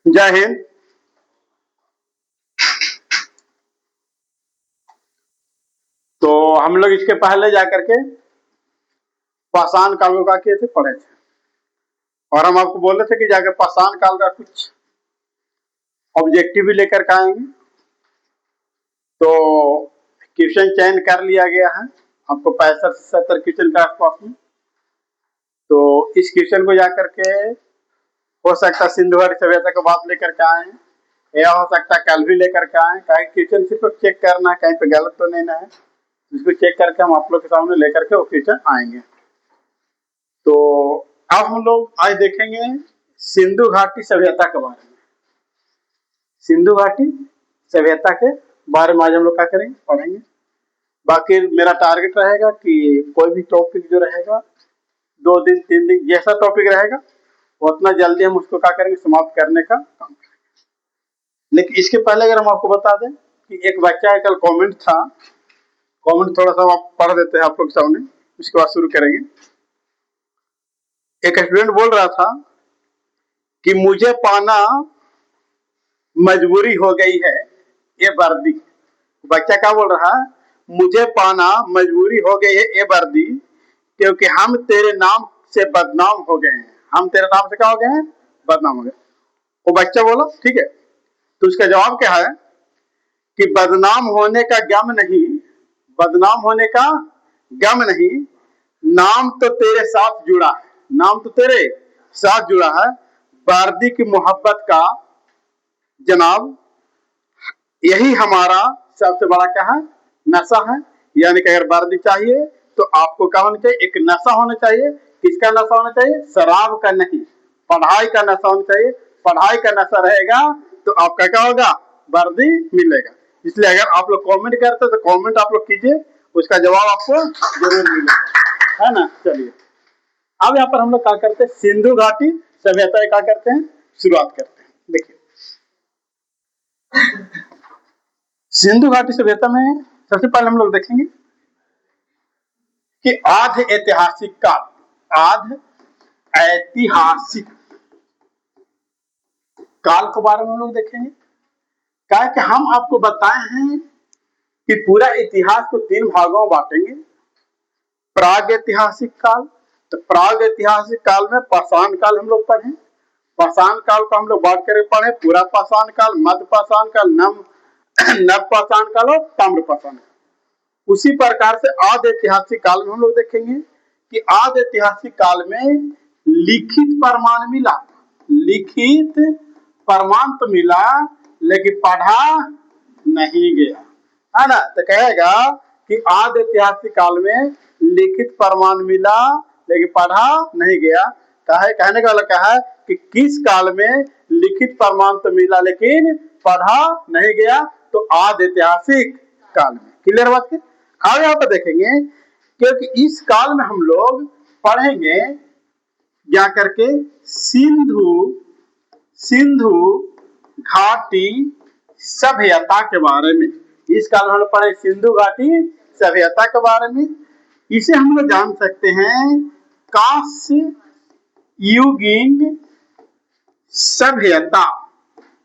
जय हिंद। तो हम लोग इसके पहले जाकर के पाषाण काल का किए थे, पढ़े थे, और हम आपको बोले थे कि जाकर पाषाण काल का कुछ ऑब्जेक्टिव भी लेकर के आएंगे। तो क्वेश्चन चयन कर लिया गया है आपको 65-70 क्वेश्चन के आसपास में। तो इस क्वेश्चन को जाकर के हो सकता सिंधु घाटी सभ्यता के बाद लेकर के आए, या हो सकता कल भी लेकर के आए। कहीं क्वेश्चन सिर्फ चेक करना है, कहीं पे गलत तो नहीं ना है, इसको चेक करके हम आप लोग के सामने लेकर के वो क्वेश्चन आएंगे। तो अब हम लोग आज देखेंगे सिंधु घाटी सभ्यता के बारे में। सिंधु घाटी सभ्यता के बारे में आज हम लोग क्या करेंगे, पढ़ेंगे। बाकी मेरा टारगेट रहेगा कि कोई भी टॉपिक जो रहेगा 2 दिन 3 दिन जैसा टॉपिक रहेगा उतना जल्दी हम उसको क्या करेंगे, समाप्त करने का काम करेंगे। लेकिन इसके पहले अगर हम आपको बता दें कि एक बच्चा का कल कमेंट था, कमेंट थोड़ा सा आप पढ़ देते हैं आप लोग के सामने, उसके बाद शुरू करेंगे। एक स्टूडेंट बोल रहा था कि मुझे पाना मजबूरी हो गई है ये वर्दी। बच्चा क्या बोल रहा है, मुझे पाना मजबूरी हो गई है ये वर्दी, क्योंकि हम तेरे नाम से बदनाम हो गए हैं। हम तेरे नाम से क्या हो गए हैं, बदनाम हो गए। वो बच्चा बोला ठीक है, तो उसका जवाब क्या है कि बदनाम होने का गम नहीं, बदनाम होने का गम नहीं, नाम तो तेरे साथ जुड़ा है, नाम तो तेरे साथ जुड़ा है। वर्दी की मोहब्बत का जनाब यही हमारा सबसे बड़ा क्या है, नशा है। यानी कि अगर वर्दी चाहिए तो आपको क्या होना चाहिए, एक नशा होना चाहिए। किसका नशा होना चाहिए, शराब का नहीं, पढ़ाई का नशा होना चाहिए। पढ़ाई का नशा रहेगा तो आपका क्या होगा, वर्दी मिलेगा। इसलिए अगर आप लोग कमेंट करते तो कमेंट आप लोग कीजिए, उसका जवाब आपको जरूर मिलेगा, है ना। चलिए अब यहाँ पर हम लोग क्या करते हैं, सिंधु घाटी सभ्यता क्या करते हैं, शुरुआत करते हैं। देखिए सिंधु घाटी सभ्यता में सबसे पहले हम लोग देखेंगे कि आध ऐतिहासिक काल, आध ऐतिहासिक काल के बारे में हम लोग देखेंगे। क्या कि हम आपको बताए हैं कि पूरा इतिहास को 3 भागों में बांटेंगे। प्राग ऐतिहासिक काल, तो प्राग ऐतिहासिक काल में पाषाण काल हम लोग पढ़े, पाषाण काल को हम लोग बांट कर पढ़े, पूरा पाषाण काल, मध्य पाषाण काल, नव पाषाण काल और ताम्र पाषाण काल। उसी प्रकार से आदि ऐतिहासिक काल में हम लोग देखेंगे कि आदि ऐतिहासिक काल में लिखित प्रमाण मिला, लिखित प्रमाण तो मिला लेकिन पढ़ा नहीं गया, है ना। तो कहेगा कि आदि ऐतिहासिक काल में लिखित प्रमाण मिला लेकिन पढ़ा नहीं गया। कहने का मतलब क्या है कि किस काल में लिखित प्रमाण तो मिला लेकिन पढ़ा नहीं गया, तो आदि ऐतिहासिक काल में। क्लियर बात है। अब यहाँ पर देखेंगे क्योंकि इस काल में हम लोग पढ़ेंगे जा करके सिंधु घाटी सभ्यता के बारे में। इस काल में हम लोग पढ़े सिंधु घाटी सभ्यता के बारे में। इसे हम लोग जान सकते हैं कांस्य युगीन सभ्यता,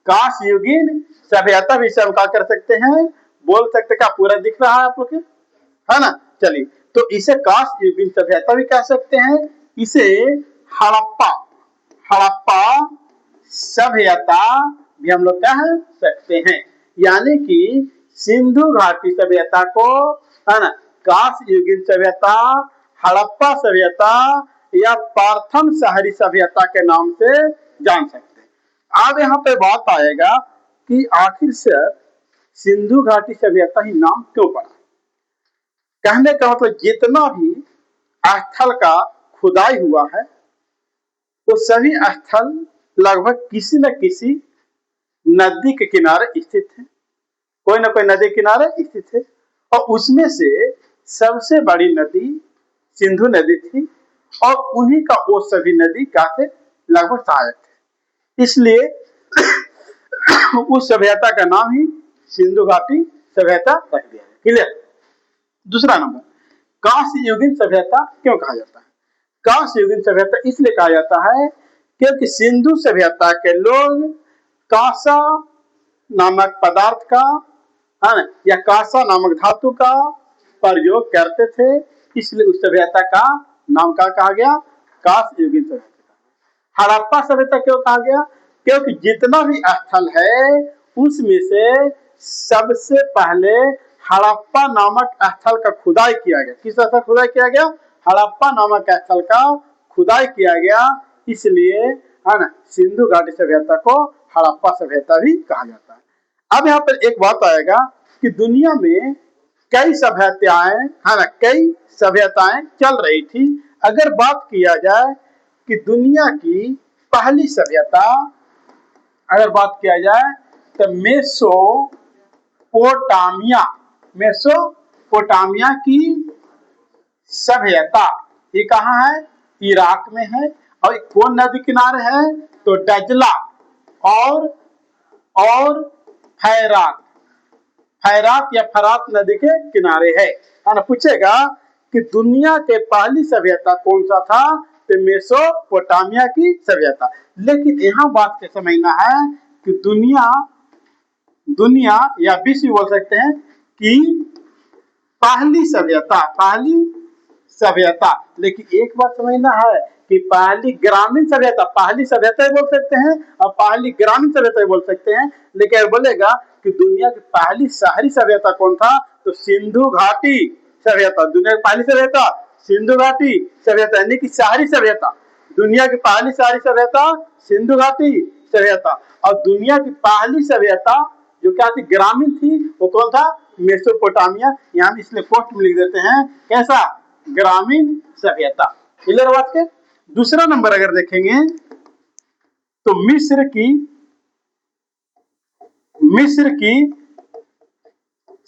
कांस्य युगीन सभ्यता भी हम क्या कर सकते हैं, बोल सकते। क्या पूरा दिख रहा है आप लोग, है ना। चलिए तो इसे कांस्य युगीन सभ्यता भी कह सकते हैं, इसे हड़प्पा, हड़प्पा सभ्यता भी हम लोग कह सकते हैं। यानी कि सिंधु घाटी सभ्यता को, है ना, कांस्य युगीन सभ्यता, हड़प्पा सभ्यता या प्रथम शहरी सभ्यता के नाम से जान सकते हैं। अब यहाँ पे बात आएगा कि आखिर से सिंधु घाटी सभ्यता ही नाम क्यों पड़ा। कहने का मतलब जितना भी स्थल का खुदाई हुआ है वो सभी स्थल लगभग किसी न किसी नदी के किनारे स्थित है, कोई ना कोई नदी किनारे स्थित है। और उसमें से सबसे बड़ी नदी सिंधु नदी थी और उन्हीं का वो सभी नदी क्या थे, लगभग सहायक थे। इसलिए उस सभ्यता का नाम ही सिंधु घाटी सभ्यता रख दिया है। क्लियर। दूसरा नंबर, कांस्य युगीन सभ्यता क्यों कहा जाता है। कांस्य युगीन सभ्यता इसलिए कहा जाता है क्योंकि सिंधु सभ्यता के लोग कांसा नामक पदार्थ का, है ना, या कांसा नामक धातु का प्रयोग करते थे, इसलिए उस सभ्यता का नाम क्या कहा गया? कांस्य युगीन सभ्यता। हड़प्पा सभ्यता क्यों कहा गया? क्योंकि जितना भी स्थल है उसमें से सबसे पहले हड़प्पा नामक स्थल का खुदाई किया गया। किस स्थल खुदाई किया गया? हड़प्पा नामक स्थल का खुदाई किया गया, इसलिए, है ना, सिंधु घाटी सभ्यता को हड़प्पा सभ्यता भी कहा जाता है। अब यहाँ पर एक बात आएगा कि दुनिया में कई सभ्यताएं, है ना, कई सभ्यताएं चल रही थी। अगर बात किया जाए कि दुनिया की पहली सभ्यता, अगर बात किया जाए तो मेसोपोटामिया की सभ्यता, ये कहाँ है? इराक में है। और कौन नदी किनारे है? तो डजला और फैरात या फरात नदी के किनारे है ना। पूछेगा कि दुनिया के पहली सभ्यता कौन सा था? तो मेसोपोटामिया की सभ्यता। लेकिन यहाँ बात के समझना है कि दुनिया या विश्व बोल सकते हैं कि पहली सभ्यता, लेकिन एक बात समझना है कि पहली ग्रामीण सभ्यता, पहली सभ्यता बोल सकते हैं और पहली ग्रामीण सभ्यता बोल सकते हैं। लेकिन बोलेगा कि दुनिया की पहली शहरी सभ्यता कौन था? तो सिंधु घाटी सभ्यता। दुनिया की पहली सभ्यता सिंधु घाटी सभ्यता, यानी कि शहरी सभ्यता। दुनिया की पहली शहरी सभ्यता सिंधु घाटी सभ्यता। और दुनिया की पहली सभ्यता जो क्या थी? ग्रामीण थी, वो कौन था? मेसोपोटामिया। यहाँ इसलिए पोस्ट में लिख देते हैं कैसा? ग्रामीण सभ्यता। क्लियर बात के? दूसरा नंबर अगर देखेंगे तो मिस्र की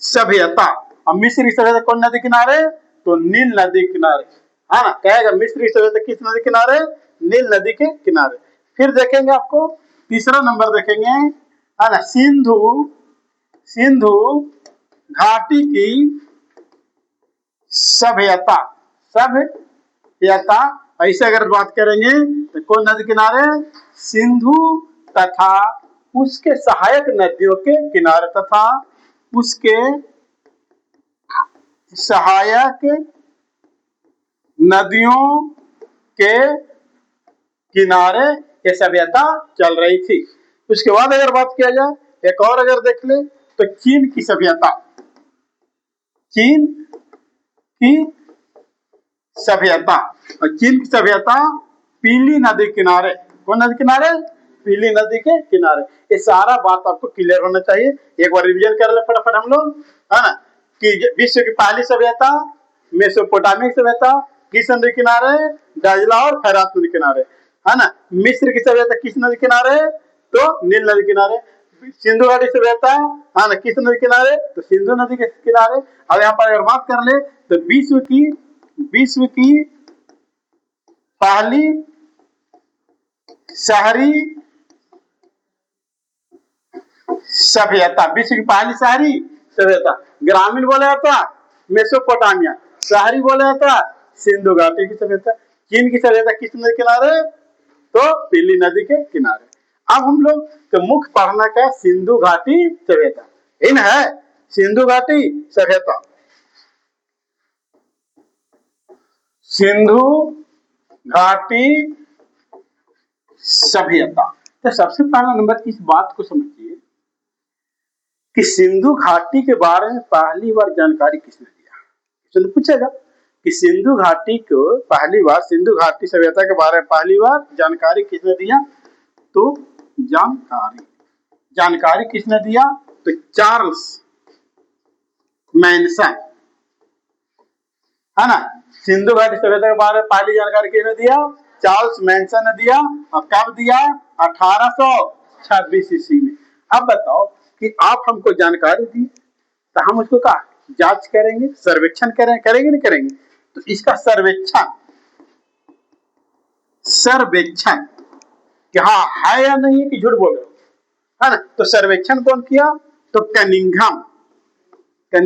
सभ्यता। अब मिस्र की सभ्यता कौन नदी किनारे? तो नील नदी किनारे, है ना। कहेगा मिस्र की सभ्यता किस नदी किनारे? नील नदी के किनारे। फिर देखेंगे आपको तीसरा नंबर देखेंगे, है ना, सिंधु घाटी की सभ्यता। ऐसे अगर बात करेंगे तो कौन नदी किनारे? सिंधु तथा उसके सहायक नदियों के किनारे, तथा उसके सहायक नदियों के किनारे ये सभ्यता चल रही थी। उसके बाद अगर बात किया जाए एक और अगर देख ले तो चीन की सभ्यता। और चीन की सभ्यता पीली नदी किनारे। कौन नदी किनारे? पीली नदी के किनारे। ये सारा बात आपको क्लियर होना चाहिए। एक बार रिवीजन कर ले फटाफट हम लोग, है ना, कि विश्व की पहली सभ्यता मेसोपोटामिया सभ्यता किस नदी किनारे? डजला और फरात नदी किनारे, है ना। मिस्र की सभ्यता किस नदी किनारे? तो नील नदी किनारे। सिंधु घाटी सभ्यता, है ना, किस नदी किनारे? तो सिंधु नदी के किनारे। अब यहाँ पर अगर बात कर ले तो विश्व की पहली शहरी सभ्यता, विश्व की पहली शहरी सभ्यता, ग्रामीण बोला जाता मेसोपोटामिया, शहरी बोला जाता सिंधु घाटी की सभ्यता। चीन की सभ्यता किस नदी किनारे? तो पीली नदी के किनारे। अब हम लोग तो मुख्य पढ़ना क्या? सिंधु घाटी सभ्यता। इन है सिंधु घाटी सभ्यता। सिंधु घाटी सभ्यता। तो सबसे पहला नंबर इस बात को समझिए कि सिंधु घाटी के बारे में पहली बार जानकारी किसने दिया? चलो पूछेगा कि सिंधु घाटी को पहली बार, सिंधु घाटी सभ्यता के बारे में पहली बार जानकारी किसने दिया? तो जानकारी किसने दिया? तो चार्ल्स मैनसन, है ना। सिंधु घाटी सभ्यता के बारे में पहली जानकारी किसने दिया? चार्ल्स मैनसन ने दिया। और कब दिया? 1826 ईस्वी में। अब बताओ कि आप हमको जानकारी दी तो हम उसको क्या जांच करेंगे, सर्वेक्षण करेंगे नहीं करेंगे? तो इसका सर्वेक्षण कि हाँ है या नहीं है कि झूठ बोल रहे हो, है ना। तो सर्वेक्षण कौन किया? तो कनिंघम, है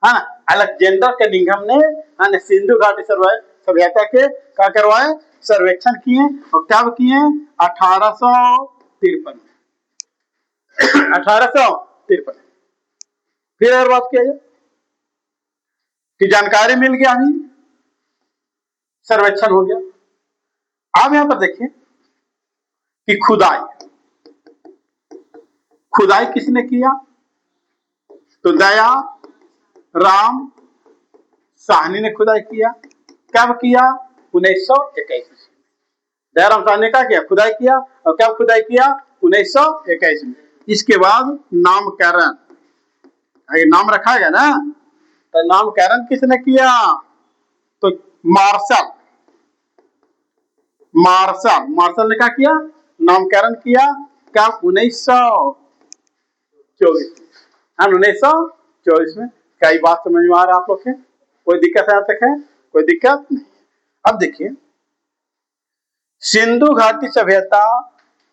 ना, अलेक्जेंडर कनिंघम ने, है ना, सिंधु घाटी सभ्यता के क्या करवाए, सर्वेक्षण किए। और कब किए, 1853 1853। फिर अगर बात किया जाए कि जानकारी मिल गया, नहीं सर्वेक्षण हो गया। अब यहां पर देखिए कि खुदाई किसने किया, तो दया राम साहनी ने खुदाई किया। कब किया, 1921 में। दयाराम साहनी का किया, खुदाई किया। और कब खुदाई किया, 1921 में। इसके बाद नामकरण, अगर नाम रखा गया ना, तो नामकरण किसने किया, तो मार्शल मार्शल ने क्या किया, नामकरण किया। कब, 1924 में। कई बात समझ में आ रहा है आप लोग के, कोई दिक्कत है, तक है कोई दिक्कत नहीं। अब देखिए सिंधु घाटी सभ्यता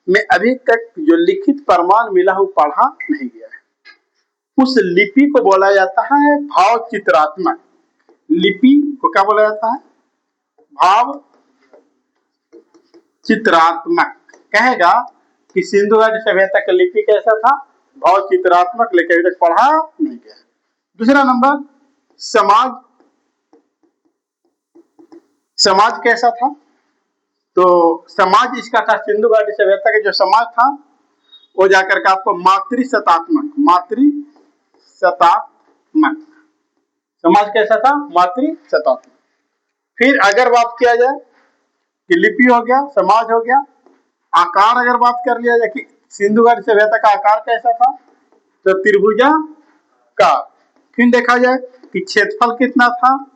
में अभी तक जो लिखित प्रमाण मिला वो पढ़ा नहीं गया है। उस लिपि को बोला जाता है भाव चित्रात्मक लिपि को। क्या बोला जाता है, भाव चित्रात्मक। कहेगा कि सिंधु घाटी सभ्यता का लिपि कैसा था, भाव चित्रात्मक, लेकिन अभी तक पढ़ा नहीं गया। दूसरा नंबर, समाज कैसा था, तो समाज इसका था, सिंधु घाटी सभ्यता का जो समाज था वो जाकर के आपको मातृसत्तात्मक समाज कैसा था, मातृसत्तात्मक। फिर अगर बात किया जाए कि लिपि हो गया, समाज हो गया, आकार अगर बात कर लिया जाए कि सिंधु घाटी सभ्यता का आकार कैसा था, तो त्रिभुजाकार। फिर देखा जाए कि क्षेत्रफल कितना था,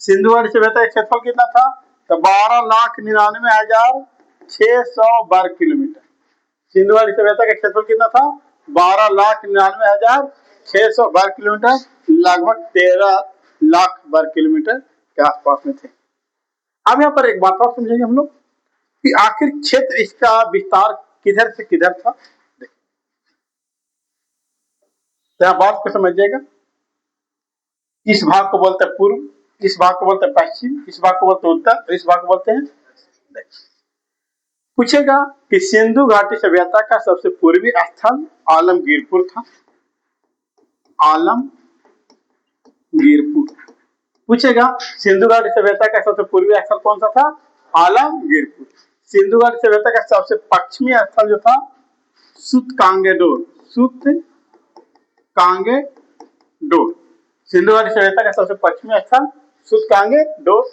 सिंधु घाटी सभ्यता का क्षेत्रफल कितना था, तो 12,99,600 वर्ग किलोमीटर। सिंधु घाटी सभ्यता का क्षेत्रफल कितना था, 12,99,600 वर्ग किलोमीटर, लगभग 13 लाख वर्ग किलोमीटर के आसपास में थे। अब यहाँ पर एक बात और समझेंगे हम लोग कि आखिर क्षेत्र इसका विस्तार किधर से किधर था। तो बात को समझिएगा, इस भाग को बोलते हैं पूर्व, इस भाग को बोलते हैं पश्चिम, इस भाग को बोलते हैं उत्तर, इस भाग को बोलते हैं दक्षिण। पूछेगा कि सिंधु घाटी सभ्यता का सबसे पूर्वी स्थल आलमगीरपुर था। आलमगीरपुर पूछेगा, सिंधु घाटी सभ्यता का सबसे पूर्वी स्थल कौन सा था, आलमगीरपुर। सिंधु घाटी सभ्यता का सबसे पश्चिमी स्थल जो था, सूतकांगेडोर। सिंधु घाटी सभ्यता का सबसे पश्चिमी स्थल सूतकांगेडोर।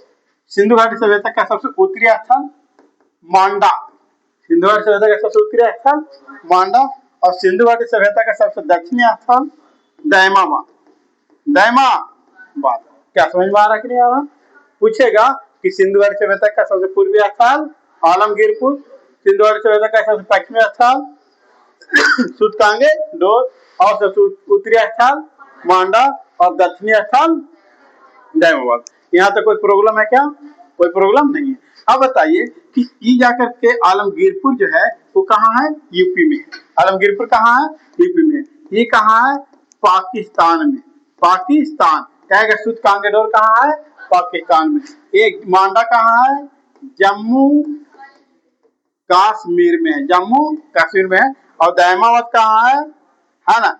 सिंधु घाटी सभ्यता का सबसे उत्तरी स्थल मांडा। सिंधु घाटी सभ्यता का सबसे उत्तरी स्थल मांडा। और सिंधु घाटी सभ्यता का सबसे दक्षिणी स्थल दैमाबाद। क्या समझ में आ रहा कि नहीं आ रहा। पूछेगा कि सिंधु घाटी सभ्यता का सबसे पूर्वी स्थल आलमगीरपुर, सिंधु घाटी सभ्यता का सबसे पश्चिमी स्थल सूतकांगेडोर, और सबसे उत्तरी स्थल मांडा, और दक्षिणी स्थल दैमाबाद। यहाँ तक कोई प्रॉब्लम है क्या, कोई प्रॉब्लम नहीं है। अब बताइए कि ये जाकर के आलमगीरपुर जो है वो कहाँ है, यूपी में। आलमगीरपुर कहाँ है, यूपी में। ये कहाँ है, पाकिस्तान में। पाकिस्तान कहेगा। सूतकांगेडोर कहाँ है, पाकिस्तान में। एक मांडा कहाँ है, जम्मू कश्मीर में है, जम्मू कश्मीर में है। और दैमाबाद कहाँ है ना,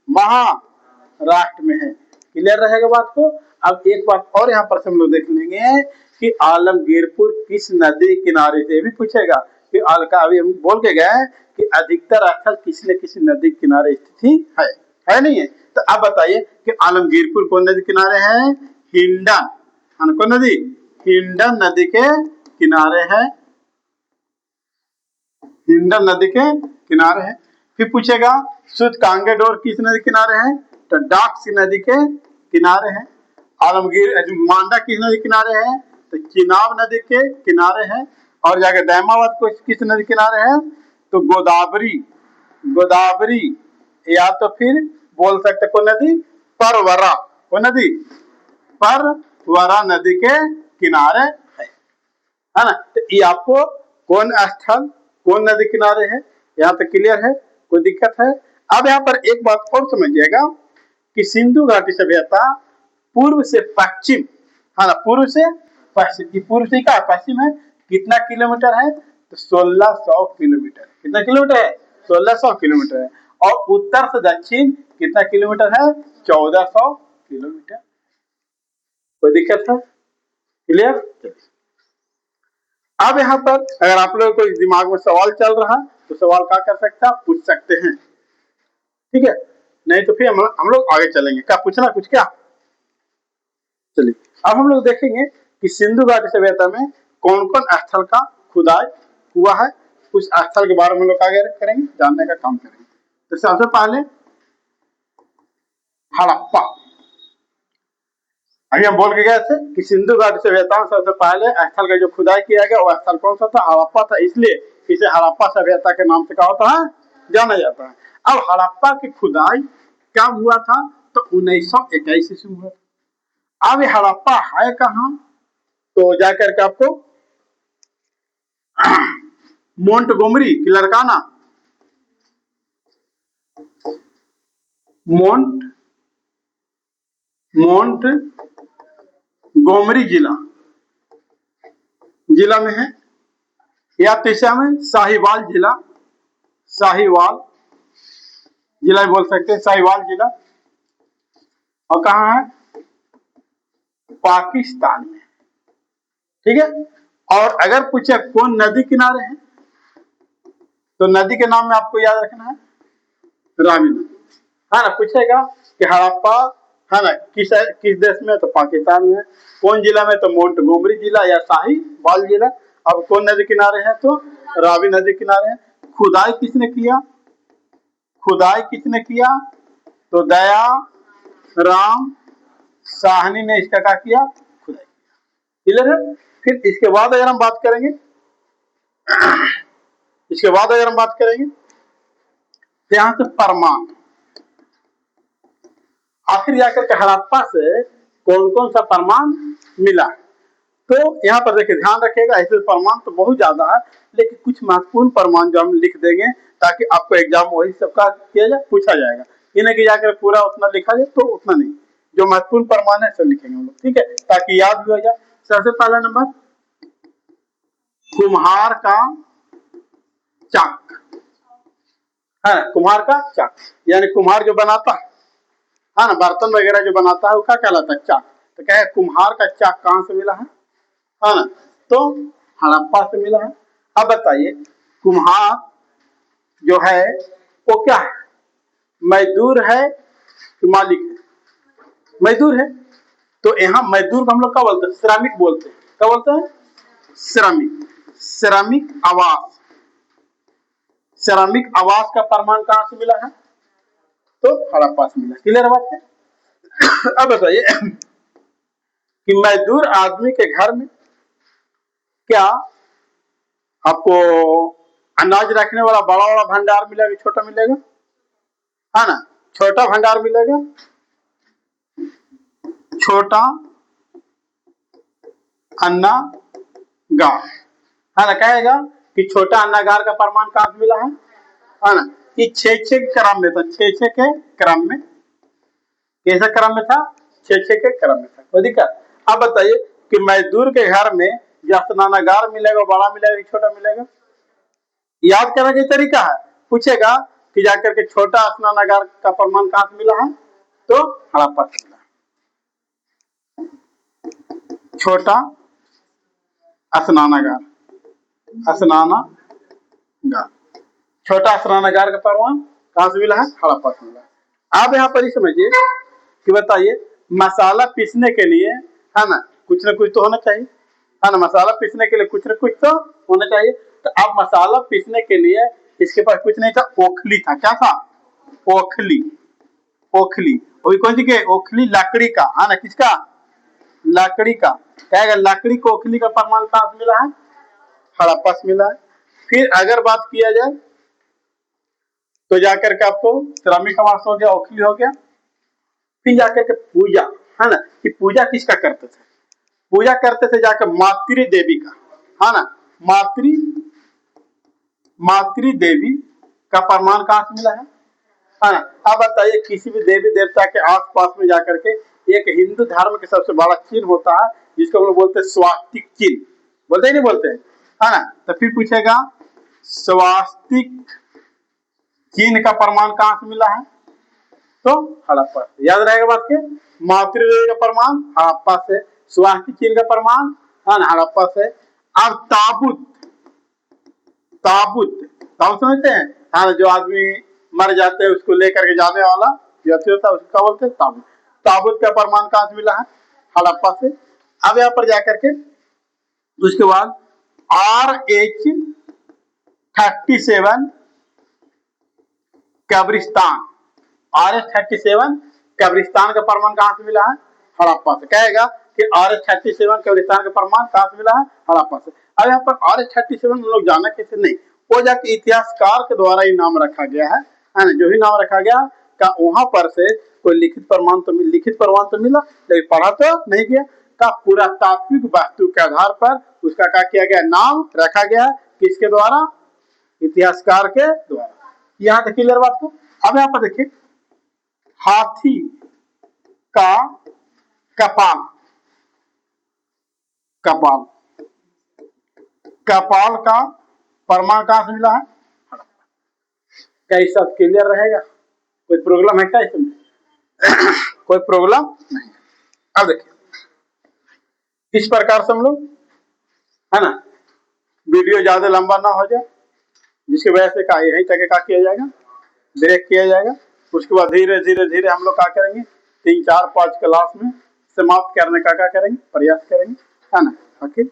महाराष्ट्र में है। क्लियर रहेगा बात को। अब एक बात और यहाँ पर हम लोग देख लेंगे कि आलमगीरपुर किस नदी किनारे से, भी पूछेगा कि अभी हम बोल के गए कि अधिकतर स्थल किसी न किसी नदी किनारे स्थित है नहीं है। तो अब बताइए कि आलमगीरपुर कौन नदी किनारे है, हिंडन। कौन नदी, हिंडन नदी के किनारे है, हिंडन नदी के किनारे है। फिर पूछेगा सूतकांगेडोर किस नदी किनारे है, तो डाक्सी नदी के किनारे है। मांडा किस नदी किनारे है, तो चिनाब नदी के किनारे है। और जाकर दैमाबाद को किस नदी किनारे है, तो गोदावरी या तो फिर बोल सकते कौन नदी, परवरा। कौन नदी, परवरा नदी के किनारे है ना। तो ये आपको कौन स्थल कौन नदी किनारे है, यहाँ तक क्लियर है, कोई दिक्कत है। अब यहाँ पर एक बात और समझिएगा कि सिंधु घाटी सभ्यता पूर्व से पश्चिम है ना, पूर्व से पश्चिम, पूर्व से क्या पश्चिम है, कितना किलोमीटर है, तो 1600 किलोमीटर। कितना किलोमीटर है, 1600 किलोमीटर है। और उत्तर से दक्षिण कितना किलोमीटर है, 1400 किलोमीटर। कोई दिक्कत है, क्लियर। अब यहाँ पर अगर आप लोग को दिमाग में सवाल चल रहा है तो सवाल क्या कर सकते हैं, आप पूछ सकते हैं, ठीक है। नहीं तो फिर हम लोग आगे चलेंगे। क्या पूछना कुछ, क्या? चलिए अब हम लोग देखेंगे कि सिंधु घाटी सभ्यता में कौन कौन स्थल का खुदाई हुआ है। उस स्थल के बारे में हम लोग आगे करेंगे, जानने का काम करेंगे। तो सबसे पहले हड़प्पा। अभी हम बोल के गए थे कि सिंधु घाटी सभ्यता में सबसे पहले स्थल का जो खुदाई किया गया वो स्थल कौन सा था, हड़प्पा था। इसलिए इसे हड़प्पा सभ्यता के नाम से क्या होता है, जाना जाता है। अब हड़प्पा की खुदाई कब हुआ था, तो 1921 ईस्वी में हुआ था। अब हड़प्पा है कहाँ, तो जाकर के आपको मोंटगोमरी की लड़काना, मोंटगोमरी जिला में है, या तीसरा में साहिवाल जिला बोल सकते हैं, साहिवाल जिला। और कहाँ है, पाकिस्तान में, ठीक है। और अगर पूछे कौन नदी किनारे है, तो नदी के नाम में आपको याद रखना है रावी नदी, है ना। पूछेगा कि हड़प्पा है ना किस देश में, तो पाकिस्तान में। कौन जिला में, तो मोंटगोमरी जिला या साहिवाल जिला। अब कौन नदी किनारे है, तो रावी नदी किनारे है। खुदाई किसने किया, तो दया राम साहनी ने इसका क्या किया, खुदाई किया। क्लियर है। फिर इसके बाद अगर हम बात करेंगे तो यहां से परमाण, आखिर जाकर के हड़प्पा से कौन कौन सा परमाण मिला। तो यहाँ पर देखिए ध्यान रखिएगा, ऐसे प्रमाण तो बहुत ज्यादा है, लेकिन कुछ महत्वपूर्ण प्रमाण जो हम लिख देंगे ताकि आपको एग्जाम वही सबका किया जाए, पूछा जाएगा। इन्हें कि जाकर पूरा उतना लिखा जाए तो उतना नहीं, जो महत्वपूर्ण प्रमाण है सब लिखेंगे हम लोग, ठीक है, ताकि याद भी हो जाए। सबसे पहला नंबर कुम्हार का चाक है, कुम्हार का चाक यानी कुम्हार जो बनाता है ना, बर्तन वगैरह जो बनाता है वो क्या कहलाता है, चाक। तो क्या है, कुम्हार का चाक कहाँ से मिला है ना, तो हड़प्पा से मिला है। अब बताइए कुम्हार जो है वो क्या है, मजदूर है कि मालिक है, मजदूर है। तो यहाँ मजदूर को हम लोग क्या बोलते हैं, श्रमिक बोलते हैं। क्या बोलते हैं, श्रमिक आवास। श्रमिक आवास का प्रमाण कहाँ से मिला है, तो हड़प्पा से मिला। क्लियर बात है। अब बताइए कि मजदूर आदमी के घर में क्या आपको अनाज रखने वाला बड़ा बड़ा भंडार मिलेगा, छोटा मिलेगा, है ना, छोटा भंडार मिलेगा, छोटा अन्नागार, है ना। कहेगा कि छोटा अन्नागार का प्रमाण कहाँ से मिला है ना, कि 6-6 के क्रम में था, 6-6 के क्रम में। कैसा क्रम में था, 6-6 के क्रम में था। कोई दिक्कत। अब बताइए कि मजदूर के घर में जो स्नानागार मिलेगा, बड़ा मिलेगा, छोटा मिलेगा। याद करने का तरीका है, पूछेगा कि जाकर के छोटा स्नानागार का प्रमाण कहाँ से मिला है, तो हड़प्पा से मिला। छोटा स्नानागार, छोटा स्नानागार का प्रमाण कहाँ से मिला है, हड़प्पा से मिला। आप यहाँ पर ही समझिए कि बताइए मसाला पीसने के लिए, है ना, कुछ ना कुछ तो होना चाहिए, है ना। मसाला पीसने के लिए कुछ ना कुछ तो होना चाहिए। तो अब मसाला पीसने के लिए इसके पास कुछ नहीं था, ओखली था। क्या था, ओखली। वही कौन सी के, ओखली लकड़ी का, है ना, किसका, लकड़ी का। कहेगा लकड़ी को ओखली का प्रमाण कहाँ से मिला है, हड़प्पा से मिला है। फिर अगर बात किया जाए तो जाकर के आपको श्रमिक आवास हो गया, ओखली हो गया। फिर जाकर के पूजा, है ना, कि पूजा किसका करते थे, पूजा करते थे जाकर मातृ देवी का, है ना, मातृ देवी का प्रमाण कहाँ से मिला है ना। अब बताइए किसी भी देवी देवता के आसपास में जाकर के एक हिंदू धर्म के सबसे बड़ा चिन्ह होता है, जिसको हम लोग बोलते हैं स्वास्तिक चिन्ह, बोलते ही नहीं बोलते है ना। तो फिर पूछेगा स्वास्तिक चिन्ह का प्रमाण कहाँ से मिला है, तो हड़प्पा से। याद रहेगा बात के, मातृदेह का प्रमाण हड़प्पा से, स्वास्तिक चिन्ह का प्रमाण है ना हड़प्पा से। अब ताबूत, ताबूत ताबूत समझते हैं, हाँ जो आदमी मर जाते हैं उसको लेकर के जाने वाला जो होता है उसका बोलते हैं ताबूत। ताबूत का प्रमाण कहाँ से मिला है, हड़प्पा से। अब यहाँ पर जाकर के उसके बाद RH-37 कब्रिस्तान, RH-37 कब्रिस्तान का प्रमाण कहाँ से मिला है, हड़प्पा से। कहेगा कि RH-37 कब्रिस्तान का प्रमाण कहाँ से मिला है, हड़प्पा से। अब यहाँ पर RH-37 हम लोग जाना कैसे, नहीं वो जाके इतिहासकार के द्वारा ही नाम रखा गया है ना, जो ही नाम रखा गया का वहां पर से कोई लिखित प्रमाण तो मिला, लेकिन पढ़ा तो नहीं गया। का पुरातात्विक वस्तु के आधार पर उसका क्या किया गया, नाम रखा गया, किसके द्वारा, इतिहासकार के द्वारा। यहाँ तक क्लियर बात को। अब यहाँ पर देखिए हाथी का कपाल, कपाल, कपाल का प्रमाण कहां से मिला है, क्या ये सब क्लियर रहेगा, कोई प्रॉब्लम है क्या इसमें कोई प्रॉब्लम नहीं। अब देखिए इस प्रकार से हम लोग है ना, वीडियो ज्यादा लंबा ना हो जाए, जिसकी वजह से का यहीं तक क्या किया जाएगा, ब्रेक किया जाएगा। उसके बाद धीरे धीरे धीरे हम लोग क्या करेंगे, 3, 4, 5 क्लास में समाप्त करने का क्या करेंगे, प्रयास करेंगे, है ना। ओके।